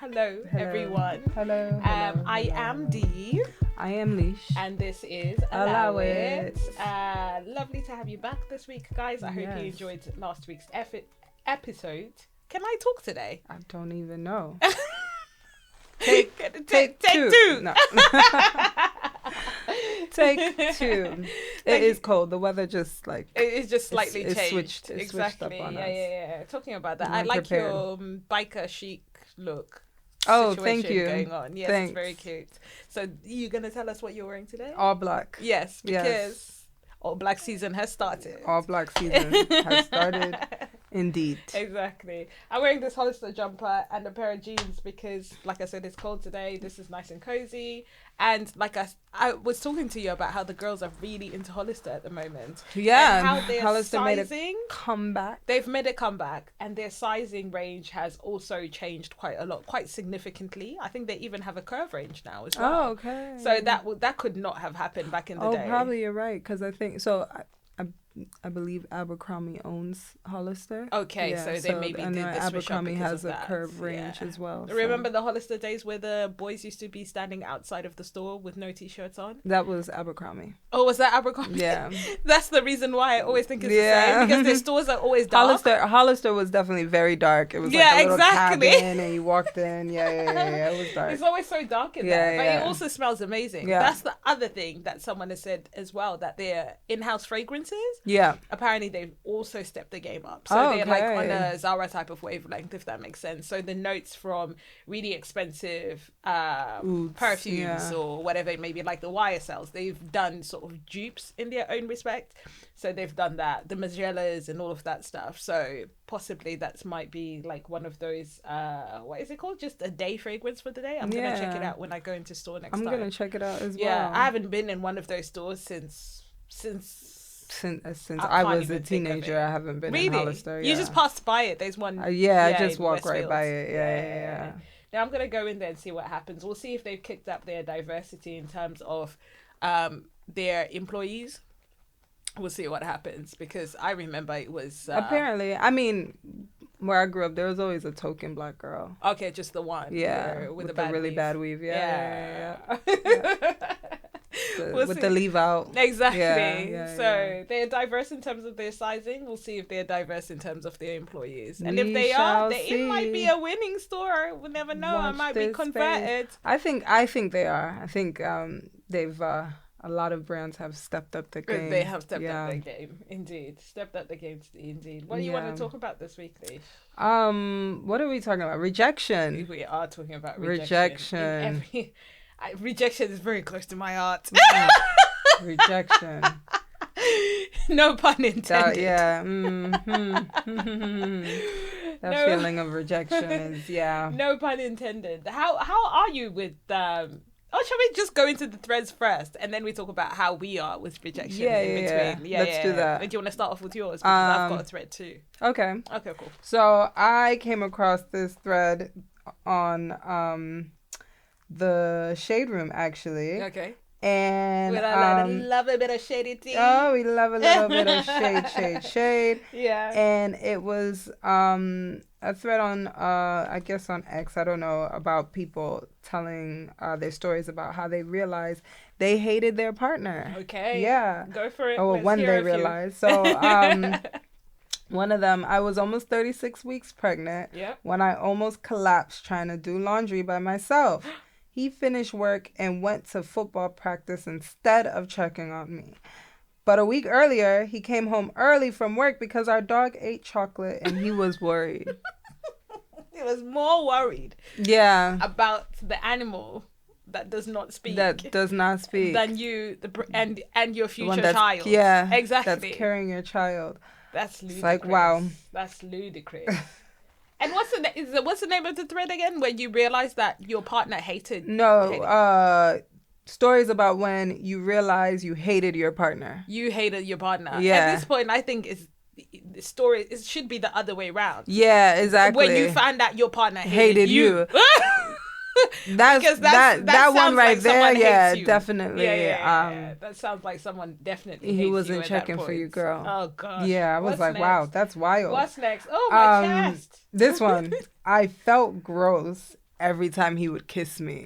Hello, everyone. Hello. I am D. I am Lish. And this is Allow It. Lovely to have you back this week, guys. I hope you enjoyed last week's episode. Can I talk today? I don't even know. Take two. No. Take two. It is cold. The weather just it is just slightly changed. It's switched up on us. Yeah. Talking about that, I like your biker chic look. Oh, thank you. Going on. Yes, Thanks. It's very cute. So, you're gonna tell us what you're wearing today? All black. Yes, because all black season has started. All black season has started. Indeed. Exactly. I'm wearing this Hollister jumper and a pair of jeans because, like I said, it's cold today. This is nice and cozy. And like I was talking to you about how the girls are really into Hollister at the moment. Yeah. And how their Hollister sizing, made a comeback. They've made a comeback, and their sizing range has also changed quite a lot, quite significantly. I think they even have a curve range now as well. Oh, okay. So that could not have happened back in the day. Oh, probably you're right, because I think so. I believe Abercrombie owns Hollister. Okay, so they maybe did this Abercrombie has a curve range as well. So. Remember the Hollister days where the boys used to be standing outside of the store with no t-shirts on? That was Abercrombie. Oh, was that Abercrombie? Yeah. That's the reason why I always think it's the same, because their stores are always dark. Hollister was definitely very dark. It was like a little cabin and you walked in. Yeah. It was dark. It's always so dark in there, but it also smells amazing. Yeah. That's the other thing that someone has said as well, that their in-house fragrances, apparently they've also stepped the game up. So they're like on a Zara type of wavelength, if that makes sense. So the notes from really expensive perfumes or whatever it may be, like the YSLs, they've done sort of dupes in their own respect. So they've done that, the Margielas and all of that stuff. So possibly that might be like one of those, what is it called? Just a day fragrance for the day. I'm going to check it out when I go into store next time. I'm going to check it out as well. Yeah, I haven't been in one of those stores since I was a teenager. I haven't been in Hollister. You just passed by it. There's one. I just walk right by it. Yeah. Now I'm gonna go in there and see what happens. We'll see if they've kicked up their diversity in terms of their employees. We'll see what happens, because I remember it was apparently. I mean, where I grew up, there was always a token black girl. Okay, just the one. Yeah, with the really bad weave. Yeah. With the leave out. Exactly. So they're diverse in terms of their sizing. We'll see if they're diverse in terms of their employees. And if they are, it might be a winning store. We'll never know. I might be converted. I think they are. I think they've a lot of brands have stepped up the game. They have stepped up their game, indeed. Stepped up the game, indeed. What do you want to talk about this week, Lish? What are we talking about? Rejection. We are talking about rejection. Rejection is very close to my heart. Rejection. No pun intended. That feeling of rejection is, no pun intended. How are you with shall we just go into the threads first, and then we talk about how we are with rejection in between? Let's do that. Do you want to start off with yours? Because I've got a thread too. Okay, cool. So I came across this thread on the Shade Room, actually. Okay. And we love a bit of shady tea. Oh, we love a little bit of shade. Yeah. And it was a thread on I guess on X, I don't know, about people telling their stories about how they realized they hated their partner. Okay. Yeah. Go for it. Or when they realized. So one of them, I was almost 36 weeks pregnant when I almost collapsed trying to do laundry by myself. He finished work and went to football practice instead of checking on me. But a week earlier, he came home early from work because our dog ate chocolate and he was worried. He was more worried about the animal that does not speak. Than you and your future child. Yeah, exactly. That's carrying your child. That's ludicrous. It's like, wow. That's ludicrous. And what's the name of the thread again? When you realize that your partner hated? Stories about when you realize you hated your partner. You hated your partner. Yeah. At this point, I think the story it should be the other way around. Yeah, exactly. When you find out your partner hated you. that one right like there. Yeah, definitely. Yeah. That sounds like someone definitely hates he wasn't you at checking that for point. you, girl. Oh gosh. Yeah, I was like, wow, that's wild. What's next? Oh, my chest. This one, I felt gross every time he would kiss me.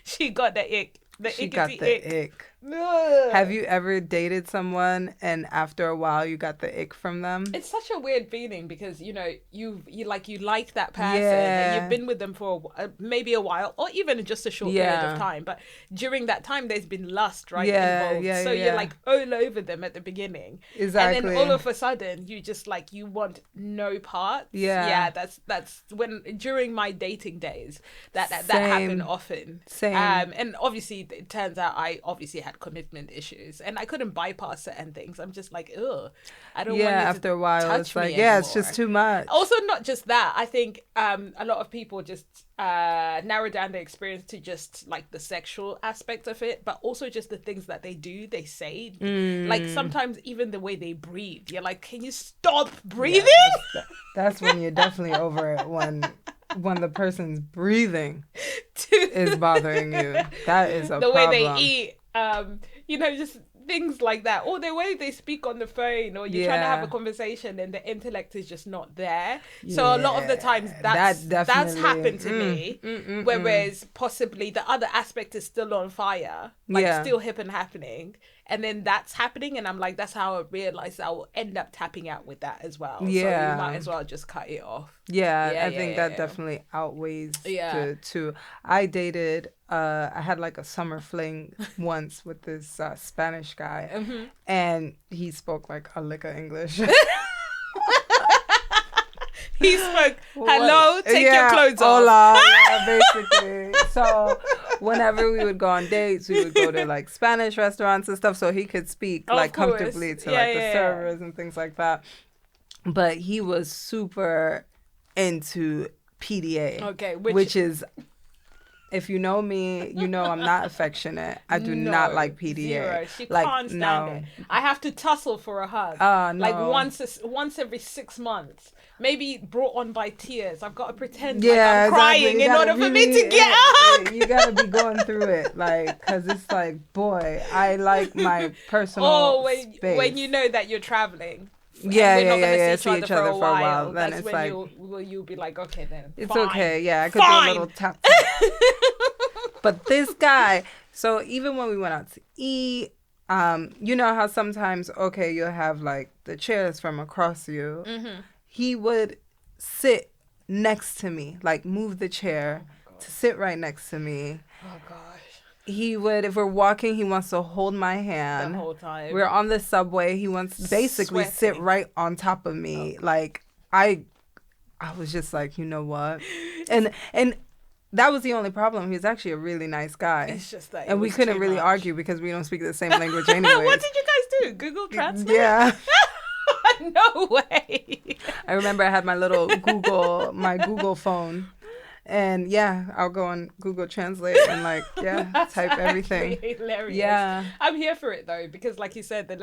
She got the ick. She got the ick. Have you ever dated someone and after a while you got the ick from them? It's such a weird feeling because, you like that person and you've been with them for maybe a while or even just a short period of time. But during that time, there's been lust, right? Involved. So you're like all over them at the beginning. Exactly. And then all of a sudden, you just like, you want no part. Yeah. That's when, during my dating days, that happened often. Same. And obviously, it turns out I obviously had commitment issues and I couldn't bypass certain things. I'm just like, ugh, I don't want you after a while touch it's like anymore. it's just too much. Also, not just that, I think a lot of people just narrow down their experience to just like the sexual aspect of it, but also just the things that they do, they say, like sometimes even the way they breathe, you're like, can you stop breathing? That's when you're definitely over it, when the person's breathing is bothering you. That is a problem. The way they eat, just things like that, or the way they speak on the phone, or you're trying to have a conversation and the intellect is just not there. So a lot of the times that's happened to me. Whereas possibly the other aspect is still on fire, still hip and happening. And then that's happening, and I'm like, that's how I realized I will end up tapping out with that as well. Yeah. So you might as well just cut it off. I think that definitely outweighs the two. I dated, I had like a summer fling once with this Spanish guy, and he spoke like a lick of English. He spoke, hello, take your clothes off. Hola, basically. So whenever we would go on dates, we would go to like Spanish restaurants and stuff so he could speak comfortably to the servers and things like that. But he was super into PDA. Okay, which is, if you know me, you know I'm not affectionate. I do not like PDA. Zero. She can't stand it. I have to tussle for a hug. No. Like once every 6 months. Maybe brought on by tears. I've got to pretend like I'm crying in order for me to get a hug. You gotta be going through it, like, because it's like, boy, I like my personal space. When you know that you're traveling. We're not gonna see each other for a while. Then that's it's like you'll be like, okay then. It's fine. Okay, yeah. I could do a little tap. But this guy, so even when we went out to eat, you know how sometimes you'll have like the chairs from across you. He would sit next to me, like move the chair to sit right next to me. Oh gosh. He would, if we're walking, he wants to hold my hand the whole time. We're on the subway. He wants to basically sit right on top of me. Like I was just like, you know what? And that was the only problem. He was actually a really nice guy. It's just that, and we couldn't really argue because we don't speak the same language anyway. What did you guys do? Google Translate? Yeah. No way. I remember I had my little Google phone. And I'll go on Google Translate and type everything. Hilarious. Yeah. I'm here for it though, because like you said, the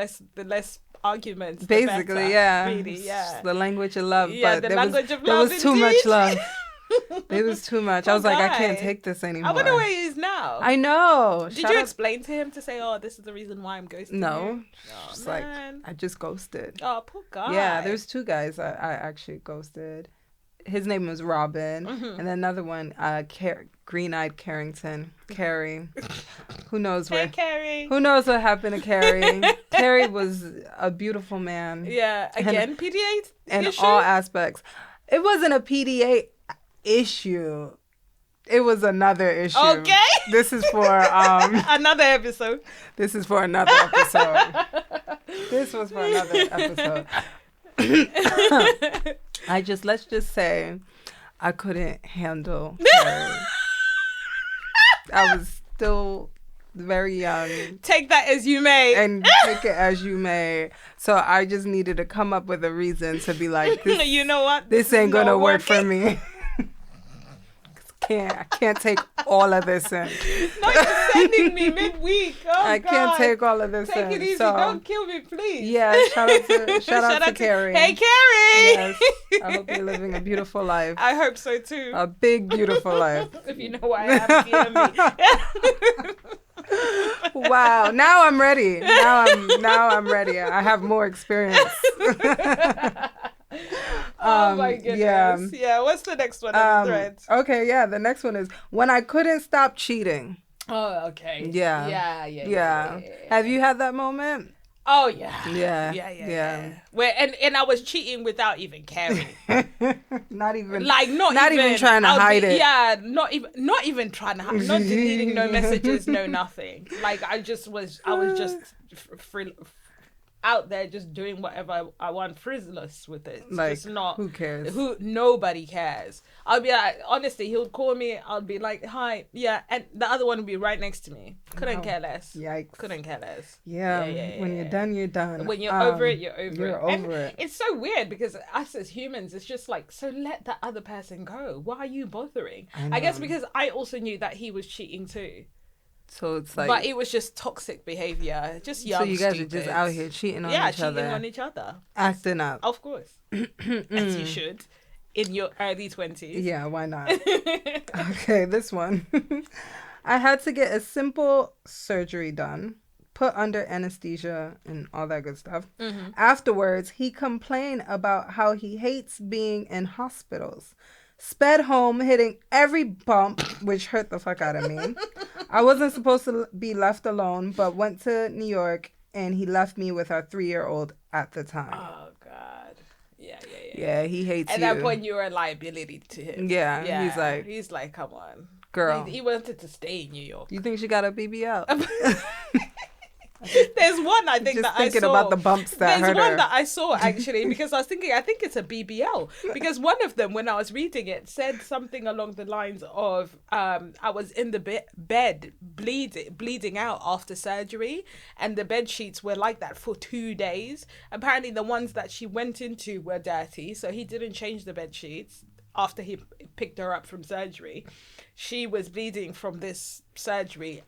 less arguments. Basically, the better. Really, the language of love. Yeah, but the language of love. There was too indeed. much love. It was too much. I was like, I can't take this anymore. I wonder where he is now. I know. Did you explain to him to say, oh, this is the reason why I'm ghosting No. Just like, I just ghosted. Oh, poor guy. Yeah, there's 2 guys I actually ghosted. His name was Robin. And then another one, Green-Eyed Carrington. Carrie. Who knows where? Hey, Carrie. Who knows what happened to Carrie? Carrie was a beautiful man. Yeah. Again, PDA in issue? all aspects. It wasn't a PDA issue. It was another issue. Okay. This is for another episode. This is for another episode. This was for another episode. Let's just say I couldn't handle Carrie. I was still very young. Take that as you may. And take it as you may. So I just needed to come up with a reason to be like, this, you know what? This ain't gonna work for me. I can't take all of this in. No, you're sending me midweek. Oh, I can't take all of this in. Take it easy. So, don't kill me, please. Yeah, shout out to Carrie. Hey, Carrie. Yes, I hope you're living a beautiful life. I hope so too. A big, beautiful life. If you know why I am, DM me. Wow, now I'm ready. Now I'm ready. I have more experience. Oh my goodness. Yeah. What's the next one on the thread? Okay, yeah. The next one is when I couldn't stop cheating. Oh, okay. Yeah. Have you had that moment? Oh yeah. Where and I was cheating without even caring. not even trying to hide it. Yeah, not even trying to hide. Not deleting no messages, no nothing. Like I was just free out there just doing whatever I want, frivolous with it. It's like, just not, who cares? Nobody cares. I'll be like, honestly, he would call me, I'll be like, hi, yeah, and the other one would be right next to me. Couldn't care less. Yikes. Couldn't care less. Yeah. When you're done, you're done. When you're over it, you're over it. It's so weird because us as humans, it's just like, so let the other person go. Why are you bothering? I guess because I also knew that he was cheating too. So it's like, but it was just toxic behavior, just young. So you guys are just out here cheating on each other. Yeah, cheating on each other, acting up. Of course, as you should, in your early 20s. Yeah, why not? Okay, this one. I had to get a simple surgery done, put under anesthesia and all that good stuff. Mm-hmm. Afterwards, he complained about how he hates being in hospitals. Sped home, hitting every bump, which hurt the fuck out of me. I wasn't supposed to be left alone, but went to New York, and he left me with our 3-year-old at the time. Oh, God. Yeah. Yeah, he hates you. At that point, you were a liability to him. Yeah. He's like, come on. Girl. He wanted to stay in New York. You think she got a BBL? There's one I think that I saw. Just thinking about the bumps that hurt her. There's one that I saw actually because I was thinking I think it's a BBL because one of them when I was reading it said something along the lines of I was in the bed bleeding out after surgery and the bed sheets were like that for 2 days. Apparently the ones that she went into were dirty, so he didn't change the bed sheets after he picked her up from surgery. She was bleeding from this surgery.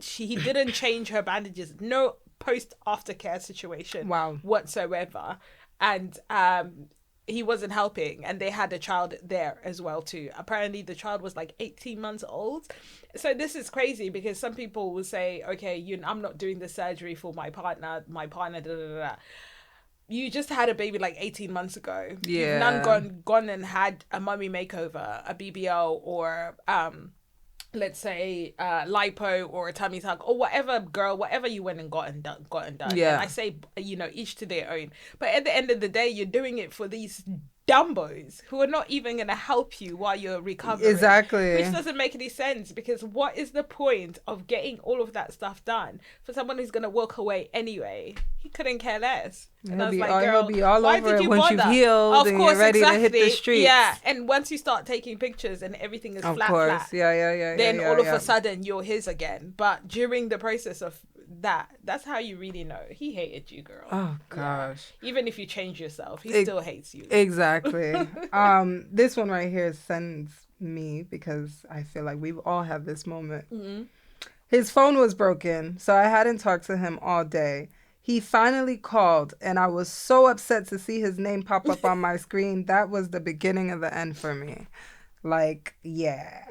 He didn't change her bandages. No post aftercare situation whatsoever. And he wasn't helping. And they had a child there as well too. Apparently the child was like 18 months old. So this is crazy because some people will say, okay, I'm not doing the surgery for my partner, You just had a baby like 18 months ago. Yeah. You've none gone and had a mummy makeover, a BBL or let's say lipo or a tummy tuck or whatever you went and got and done. Yeah. And I say, each to their own. But at the end of the day, you're doing it for these dumbos who are not even going to help you while you're recovering. Exactly. Which doesn't make any sense because what is the point of getting all of that stuff done for someone who's going to walk away anyway? He couldn't care less. And I was like, girl, he'll be all over it once you've healed and you're ready to hit the streets. Yeah, and once you start taking pictures and everything is flat. Yeah. Then all of a sudden you're his again. But during the process of that's how you really know he hated you, girl. Oh gosh. Yeah. Even if you change yourself, he still hates you. Exactly. This one right here sends me because I feel like we've all had this moment. Mm-hmm. His phone was broken, so I hadn't talked to him all day. He finally called, and I was so upset to see his name pop up on my screen. That was the beginning of the end for me. Like, yeah.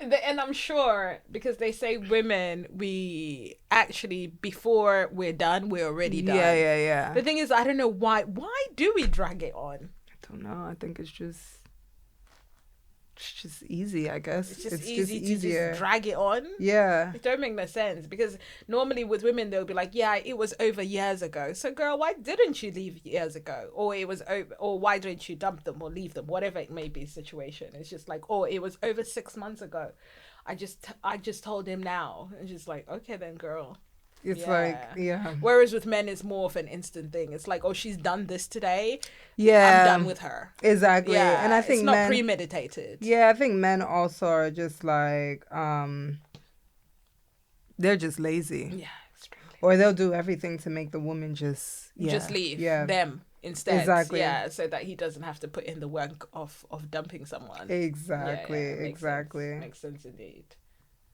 And I'm sure because they say women, we actually, before we're done, we're already done. Yeah. The thing is, I don't know why. Why do we drag it on? I don't know. I think it's just easy, I guess. It's just easier to drag it on. Yeah. It don't make no sense because normally with women, they'll be like, yeah, it was over years ago. So girl, why didn't you leave years ago? Or it was over, or why didn't you dump them or leave them? Whatever it may be situation. It's just like, oh, it was over 6 months ago. I just told him now. It's just like, okay then, girl. It's like, yeah. Whereas with men, it's more of an instant thing. It's like, oh, she's done this today. Yeah. I'm done with her. Exactly. Yeah. And I think it's not premeditated. Yeah, I think men also are just like, they're just lazy. Yeah, extremely. Or they'll do everything to make the woman just leave them instead. Exactly. Yeah, so that he doesn't have to put in the work of dumping someone. Exactly. Exactly. Makes sense indeed.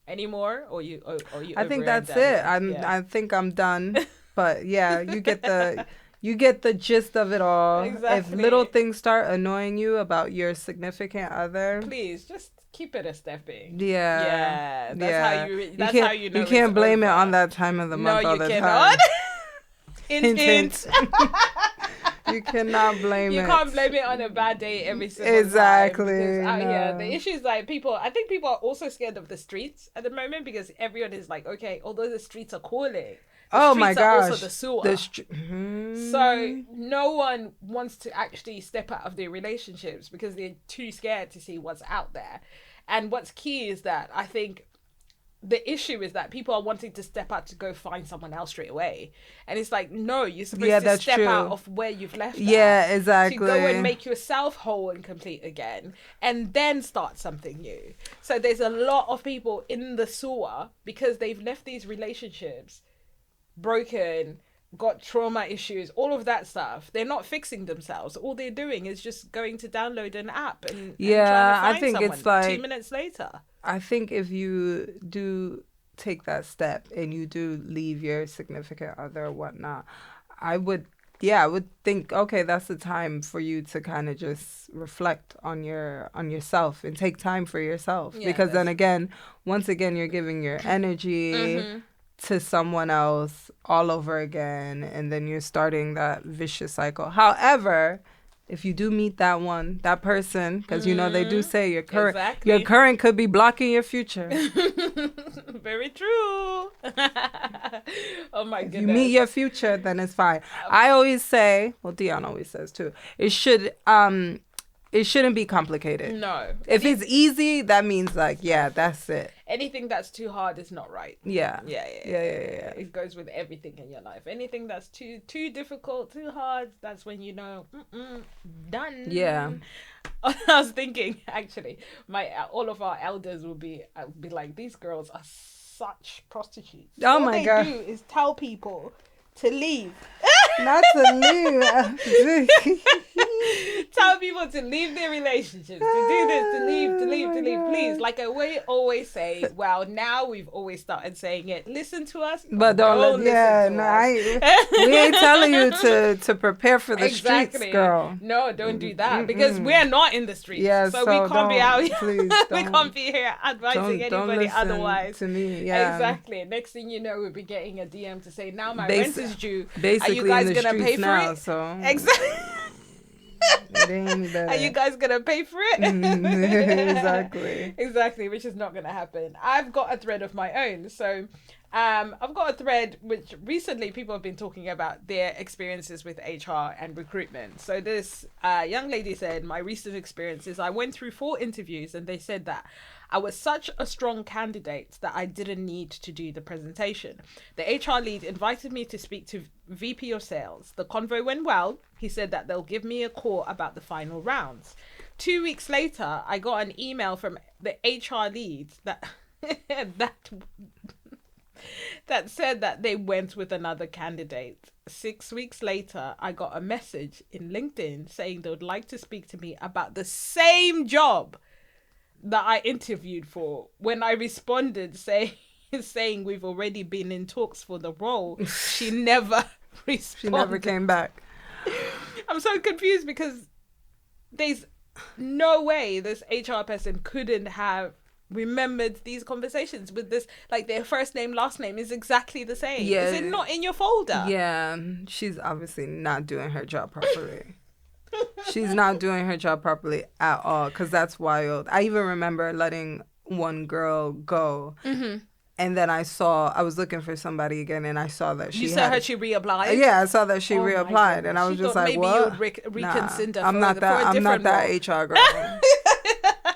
Any more, or you? I think that's it. I think I'm done. But yeah, you get the gist of it all. Exactly. If little things start annoying you about your significant other, please just keep it a stepping. Yeah. That's how you know. You can't blame it on that time of the month all the time. Hint. You cannot blame it. You can't blame it on a bad day every single exactly, time. Because out here, the issue is like I think people are also scared of the streets at the moment because everyone is like, okay, although the streets are calling, oh my gosh, also the sewer. So no one wants to actually step out of their relationships because they're too scared to see what's out there. And what's key is that I think the issue is that people are wanting to step out to go find someone else straight away. And it's like, no, you're supposed to step out of where you've left exactly. to go and make yourself whole and complete again and then start something new. So there's a lot of people in the sewer because they've left these relationships broken, got trauma issues, all of that stuff. They're not fixing themselves. All they're doing is just going to download an app and trying to find I think someone it's like 2 minutes later. I think if you do take that step and you do leave your significant other or whatnot, I would think, okay, that's the time for you to kind of just reflect on yourself and take time for yourself. Because then again, once again, you're giving your energy to someone else all over again, and then you're starting that vicious cycle. However, if you do meet that person, because you know they do say your current could be blocking your future. Very true. Oh my goodness. If you meet your future, then it's fine. I always say, well, Dion always says too, it shouldn't be complicated. No. If it's easy, that means like, yeah, that's it. Anything that's too hard is not right. Yeah. It goes with everything in your life. Anything that's too difficult, too hard, that's when you know, done. Yeah. I was thinking, actually, all of our elders will be like, these girls are such prostitutes. Oh my God. All they do is tell people to leave. Not to leave. Tell people to leave their relationships, to do this, to leave, please. Like I always say, well, now we've always started saying it. Listen to us, but don't listen to us. We ain't telling you to prepare for the streets, girl. No, don't do that because we're not in the streets. Yeah, so we can't be out here. Please, we can't be here advising anybody otherwise. To me, yeah. Exactly. Next thing you know, we'll be getting a DM to say, now my rent is due. Basically, are you guys gonna pay for now, it? So. Exactly. Are you guys gonna pay for it? Exactly, which is not gonna happen. I've got a thread of my own. So I've got a thread which recently people have been talking about their experiences with HR and recruitment. So this young lady said, my recent experiences, I went through 4 interviews and they said that I was such a strong candidate that I didn't need to do the presentation. The HR lead invited me to speak to VP of sales. The convo went well. He said that they'll give me a call about the final rounds. 2 weeks later, I got an email from the HR lead that that said that they went with another candidate. 6 weeks later, I got a message in LinkedIn saying they would like to speak to me about the same job that I interviewed for. When I responded saying we've already been in talks for the role, she never responded. She never came back. I'm so confused because there's no way this HR person couldn't have remembered these conversations with this, like their first name, last name is exactly the same. Yeah. Is it not in your folder? Yeah, she's obviously not doing her job properly. She's not doing her job properly at all, because that's wild. I even remember letting one girl go. And then I was looking for somebody again, and I saw that she reapplied? Yeah, I saw that she reapplied, and I was just like, what? Maybe you would reconsider I'm not that HR girl.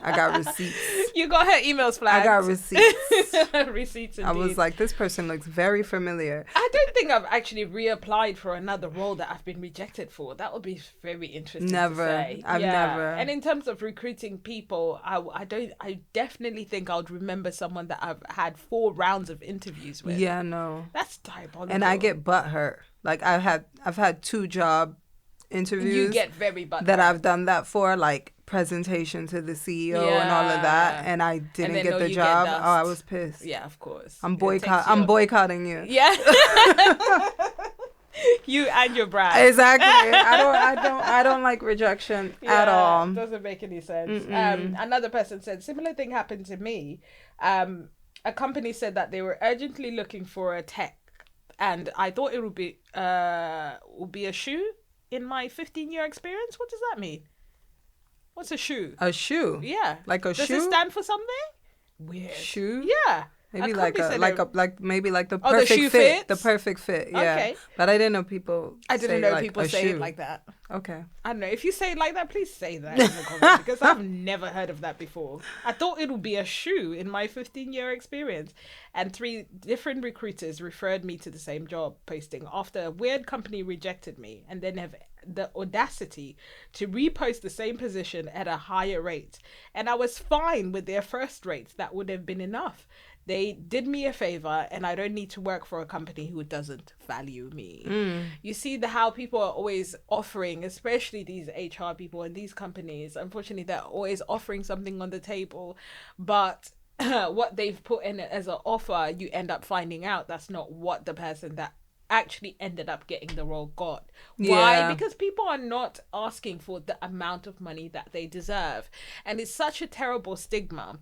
I got receipts. You got her emails flagged. I got receipts. Receipts, indeed. I was like, this person looks very familiar. I don't think I've actually reapplied for another role that I've been rejected for. That would be very interesting to say. I've never. And in terms of recruiting people, I definitely think I would remember someone that I've had 4 rounds of interviews with. Yeah, no. That's diabolical. And I get butthurt. Like I've had 2 job interviews. You get very butthurt. That I've done that for, like presentation to the CEO and all of that, and I didn't get the job. Oh, I was pissed. Yeah, of course. I'm boycotting you. Yeah. You and your brand. Exactly. I don't like rejection at all. Doesn't make any sense. Another person said, similar thing happened to me. A company said that they were urgently looking for a tech, and I thought it would be a shoe. in my 15-year experience. What does that mean? What's a shoe? A shoe? Yeah. Like a shoe? Does it stand for something? Weird. Shoe? Yeah. Maybe maybe like the the perfect shoe fit. fits? The perfect fit. Yeah. Okay. But I didn't know people. I didn't know like people say it like that. Okay. I don't know. If you say it like that, please say that in the comments because I've never heard of that before. I thought it would be a shoe in my 15-year experience. And 3 different recruiters referred me to the same job posting after a weird company rejected me and then have the audacity to repost the same position at a higher rate. And I was fine with their first rates. That would have been enough. They did me a favor and I don't need to work for a company who doesn't value me. You see how people are always offering, especially these HR people and these companies, unfortunately, they're always offering something on the table, but what they've put in it as an offer, you end up finding out that's not what the person that actually ended up getting the role got. Why? Because people are not asking for the amount of money that they deserve. And it's such a terrible stigma,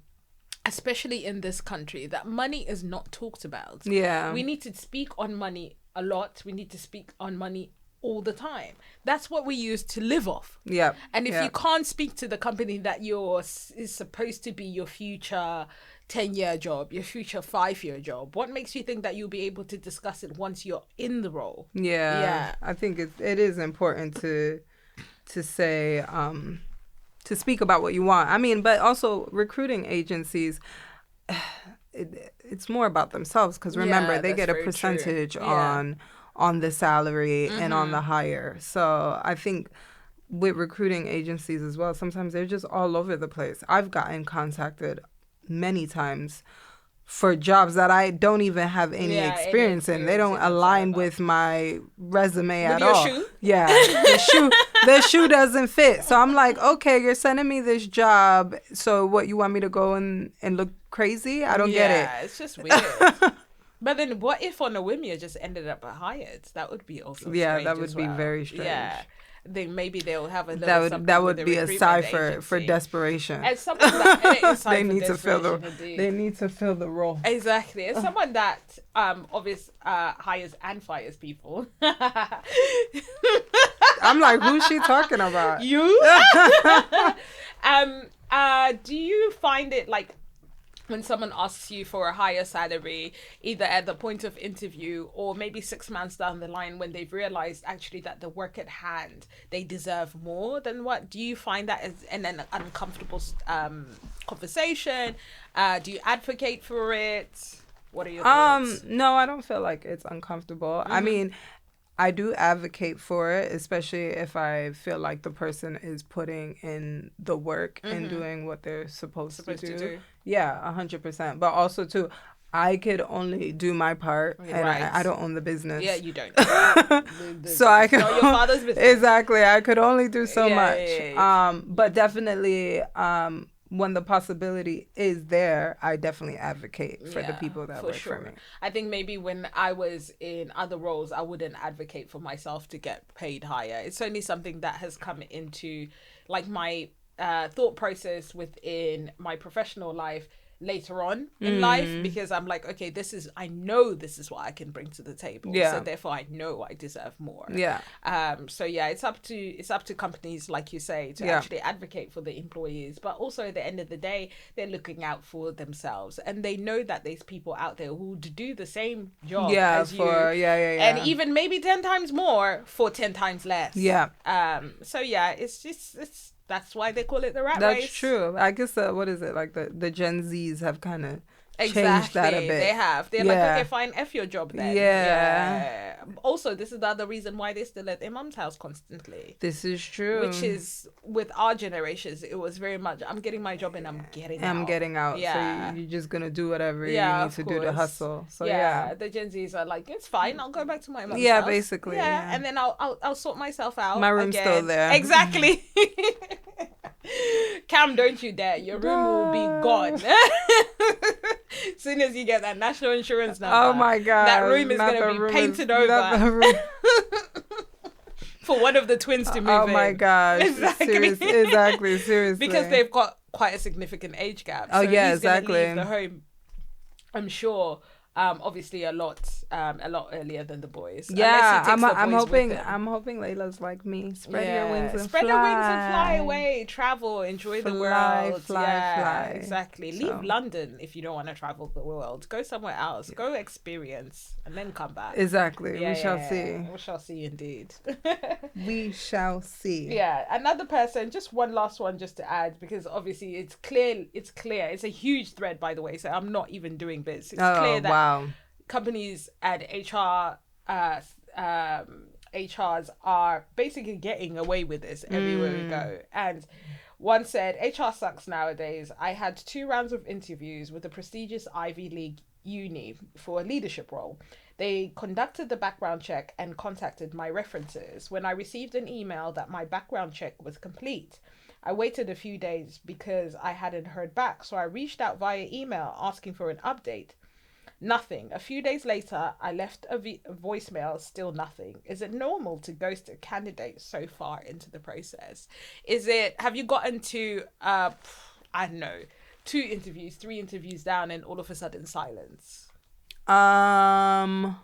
especially in this country, that money is not talked about. Yeah. We need to speak on money a lot. We need to speak on money all the time. That's what we use to live off. Yeah. And if you can't speak to the company that is supposed to be your future 10-year job, your future 5-year job, what makes you think that you'll be able to discuss it once you're in the role? Yeah. I think it is important to say, to speak about what you want. I mean, but also recruiting agencies, it's more about themselves because remember, they get a percentage on the salary and on the hire. So I think with recruiting agencies as well, sometimes they're just all over the place. I've gotten contacted many times for jobs that I don't even have any experience in. They don't align with my resume at all. Shoe? Yeah, the shoe doesn't fit. So I'm like, okay, you're sending me this job. So what, you want me to go and look crazy? I don't get it. Yeah, it's just weird. But then what if on a whim you just ended up hired? That would be also strange. That would be very strange. Yeah. Then maybe they'll have a little that would be a cipher for desperation. And someone that they need to fill the role. Exactly. As someone that hires and fires people. I'm like, who's she talking about? You? Do you find it like when someone asks you for a higher salary, either at the point of interview or maybe 6 months down the line when they've realized actually that the work at hand, they deserve more than what? Do you find that as an uncomfortable conversation? Do you advocate for it? What are your thoughts? No, I don't feel like it's uncomfortable. I mean, I do advocate for it, especially if I feel like the person is putting in the work and doing what they're supposed to do. Yeah, 100%. But also, too, I could only do my part, and I don't own the business. Yeah, you don't. So I could. It's not your father's business. Exactly. I could only do so much. Yeah. But definitely, when the possibility is there, I definitely advocate for the people that work for me. I think maybe when I was in other roles, I wouldn't advocate for myself to get paid higher. It's only something that has come into like my thought process within my professional life later on in life, because I'm like, okay, I know this is what I can bring to the table. So therefore I know I deserve more. So it's up to companies, like you say, to actually advocate for the employees, but also at the end of the day, they're looking out for themselves and they know that there's people out there who do the same job as you, and even maybe 10 times more for 10 times less. It's that's why they call it the rat race. That's true. I guess what is it, like the Gen Zs have kind of changed that a bit. They have. They're like, okay, fine, F your job then. Yeah. Also, this is the other reason why they're still at their mum's house constantly. This is true. Which is, with our generations, it was very much, I'm getting my job and I'm getting out. Yeah. So you're just going to do whatever you need to do to hustle. So the Gen Zs are like, it's fine, I'll go back to my mum's house. Yeah, basically. Yeah, and then I'll sort myself out. My room's still there. Exactly. Cam, don't you dare. Your room will be gone. As soon as you get that national insurance number. Oh my God. That room is going to be painted over. For one of the twins to move in. Oh my gosh. Exactly. Seriously. Because they've got quite a significant age gap. So he's gonna leave the home, I'm sure, Obviously a lot earlier than the boys. Yeah, I'm hoping Layla's like me. Spread your wings and fly away, travel, enjoy the world. Fly. Exactly. So. Leave London if you don't want to travel the world. Go somewhere else. Yeah. Go experience and then come back. Exactly. We shall see. We shall see indeed. We shall see. Yeah. Another person, just one last one just to add, because obviously it's clear. It's a huge thread, by the way, so I'm not even doing bits. It's clear that companies and HRs are basically getting away with this everywhere we go. And one said, HR sucks nowadays. I had 2 rounds of interviews with a prestigious Ivy League uni for a leadership role. They conducted the background check and contacted my references. When I received an email that my background check was complete, I waited a few days because I hadn't heard back. So I reached out via email asking for an update. Nothing. A few days later, I left a voicemail, still nothing. Is it normal to ghost a candidate so far into the process? Have you gotten to, I don't know, 2 interviews, 3 interviews down and all of a sudden silence? No.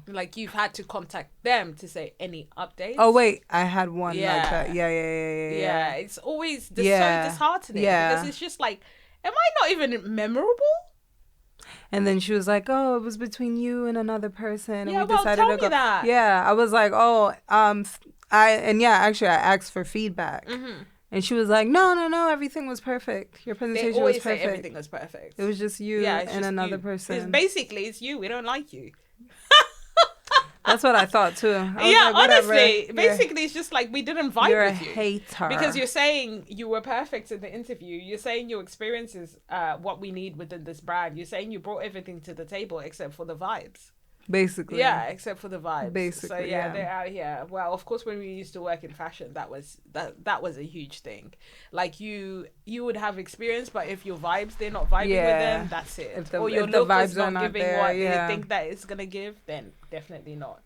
Like you've had to contact them to say any updates? Oh, wait. I had one like that. Yeah. It's always so disheartening because it's just like, am I not even memorable? And then she was like, "Oh, it was between you and another person, and we decided to go." That. Yeah, I was like, "Oh, actually, I asked for feedback, and she was like, No, everything was perfect. Your presentation was perfect. Say everything was perfect. It was just you and another person. It's you. We don't like you." That's what I thought too. Honestly, basically it's just like we didn't vibe with you. You're a hater. Because you're saying you were perfect in the interview. You're saying your experience is what we need within this brand. You're saying you brought everything to the table except for the vibes. Basically. Yeah, except for the vibes. Basically. So they're out here. Well, of course, when we used to work in fashion, that was a huge thing. Like you would have experience, but if your vibes, they're not vibing with them, that's it. Or your look is not giving what you think that it's gonna give, then definitely not.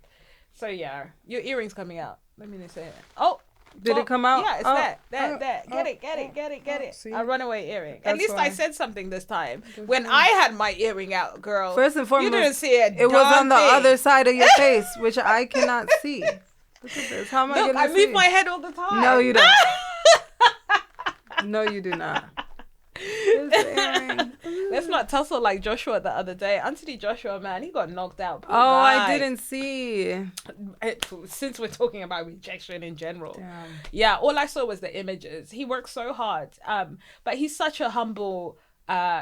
So yeah, your earring's coming out. Let me say it. Oh. Did it come out? Yeah, it's there. Get it. See? A runaway earring. At least I said something this time. When I had my earring out, girl. First and foremost, you didn't see it. It was on the other side of your face, which I cannot see. Look at this. How am I going to see? I move my head all the time. No, you don't. No, you do not. Let's not tussle like Joshua the other day. Anthony Joshua, man, he got knocked out. I didn't see. Since we're talking about rejection in general. Damn. Yeah, all I saw was the images. He works so hard. But he's such a humble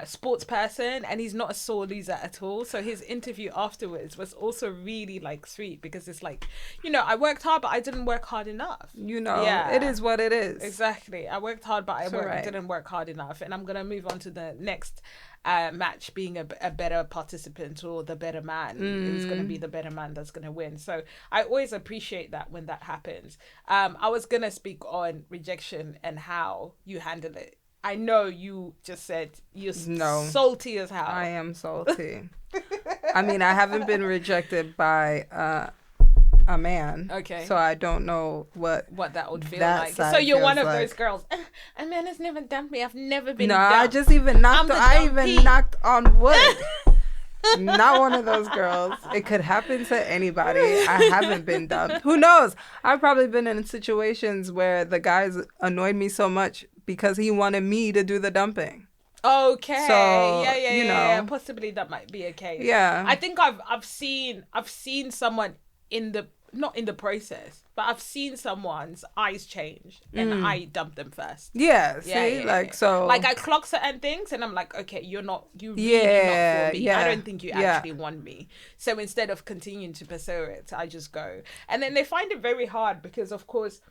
sports person, and he's not a sore loser at all. So his interview afterwards was also really like sweet, because it's like, I worked hard, but I didn't work hard enough. It is what it is. Exactly. I worked hard, but I didn't work hard enough. And I'm gonna move on to the next match, being a better participant or the better man. It's gonna be the better man that's gonna win. So I always appreciate that when that happens. I was gonna speak on rejection and how you handle it. I know you just said you're salty as hell. I am salty. I mean, I haven't been rejected by a man. Okay. So I don't know what that would feel like. So you're one of those girls. A man has never dumped me. I've never been dumped. I just even knocked on wood. Not one of those girls. It could happen to anybody. I haven't been dumped. Who knows? I've probably been in situations where the guys annoyed me so much because he wanted me to do the dumping. Okay. So, yeah. Possibly that might be a case. Yeah. I think I've seen someone not in the process, but I've seen someone's eyes change and I dump them first. Yeah. So like I clock certain things and I'm like, okay, you're not for me. I don't think you actually want me. So instead of continuing to pursue it, I just go. And then they find it very hard because, of course,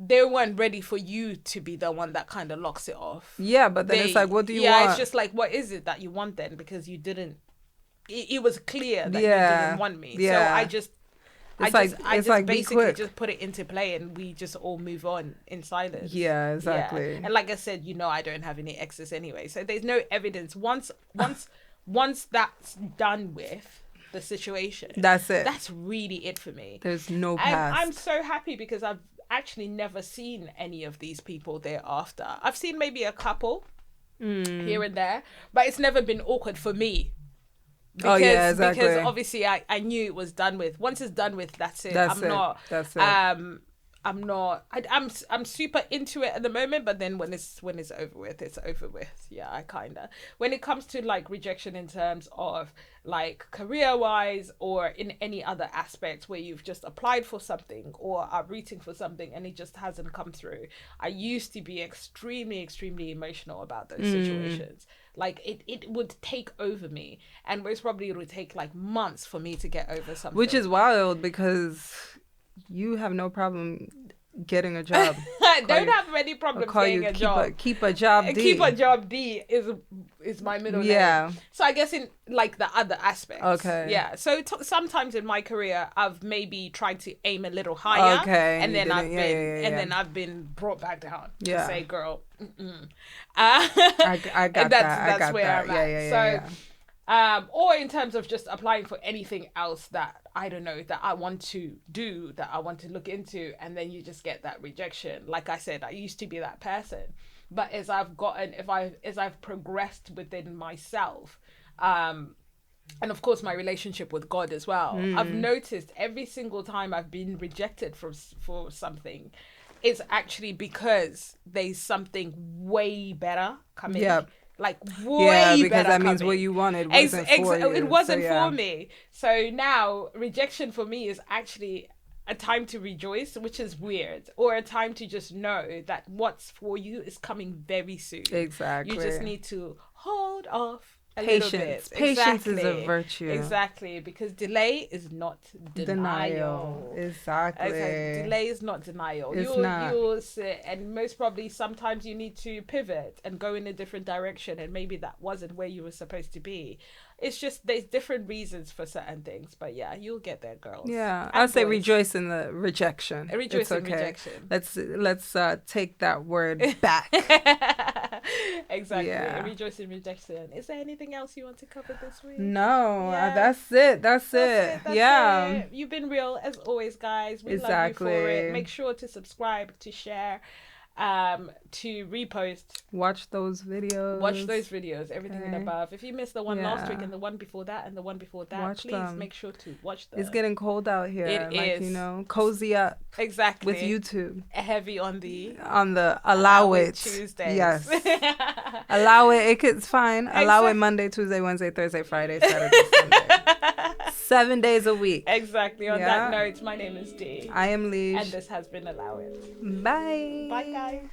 they weren't ready for you to be the one that kind of locks it off. Yeah, but then it's like, what do you want? Yeah, it's just like, what is it that you want then? Because you didn't. It was clear that you didn't want me. Yeah. So I just basically just put it into play and we just all move on in silence. Yeah, exactly. Yeah. And like I said, I don't have any exes anyway. So there's no evidence. Once that's done with the situation. That's it. That's really it for me. There's no past. And I'm so happy because I've actually never seen any of these people thereafter. I've seen maybe a couple here and there, but it's never been awkward for me. Because, because obviously I knew it was done with. Once it's done with, that's it. That's it. I'm super into it at the moment, but then when it's over with, it's over with. Yeah, I kinda. When it comes to like rejection in terms of like career wise or in any other aspect where you've just applied for something or are rooting for something and it just hasn't come through. I used to be extremely, extremely emotional about those situations. Like it would take over me, and most probably it would take like months for me to get over something. Which is wild because you have no problem getting a job. I don't have any problem getting a job. Keep a job D. Keep a job D is my middle name. So I guess in like the other aspects. Okay. Yeah. So sometimes in my career, I've maybe tried to aim a little higher. Okay. And then I've been brought back down to say, girl. I got that. That's where I'm at. So, or in terms of just applying for anything else that I don't know that I want to do, that I want to look into, and then you just get that rejection. Like I said, I used to be that person, but as I've progressed within myself, and of course my relationship with God as well, I've noticed every single time I've been rejected for something, it's actually because there's something way better coming. Yep. Like way because better that means coming. what you wanted wasn't for you. It wasn't for me. So now rejection for me is actually a time to rejoice, which is weird, or a time to just know that what's for you is coming very soon. Exactly. You just need to hold off a Patience. little bit. Patience is a virtue. Exactly, because delay is not denial. Exactly. Delay is not denial. You'll sit, and most probably sometimes you need to pivot and go in a different direction, and maybe that wasn't where you were supposed to be. It's just there's different reasons for certain things, but yeah, you'll get there, girls. Yeah, I'd say rejoice in the rejection. Rejoice in rejection. Let's take that word back. Exactly. Yeah. Rejoice in rejection. Is there anything else you want to cover this week? No, that's it. That's it. You've been real as always, guys. We love you for it. Make sure to subscribe, to share, to repost. Watch those videos. Everything and above. If you missed the one last week and the one before that and the one before that, please make sure to watch them. It's getting cold out here. It is. Cozy up. Exactly. With YouTube. Heavy on the allow it Tuesdays. Yes. Allow it. It's fine. Exactly. Allow it Monday, Tuesday, Wednesday, Thursday, Friday, Saturday, Sunday. 7 days a week. Exactly. On that note, my name is D. I am Lish. And this has been Allow It. Bye. Bye, guys.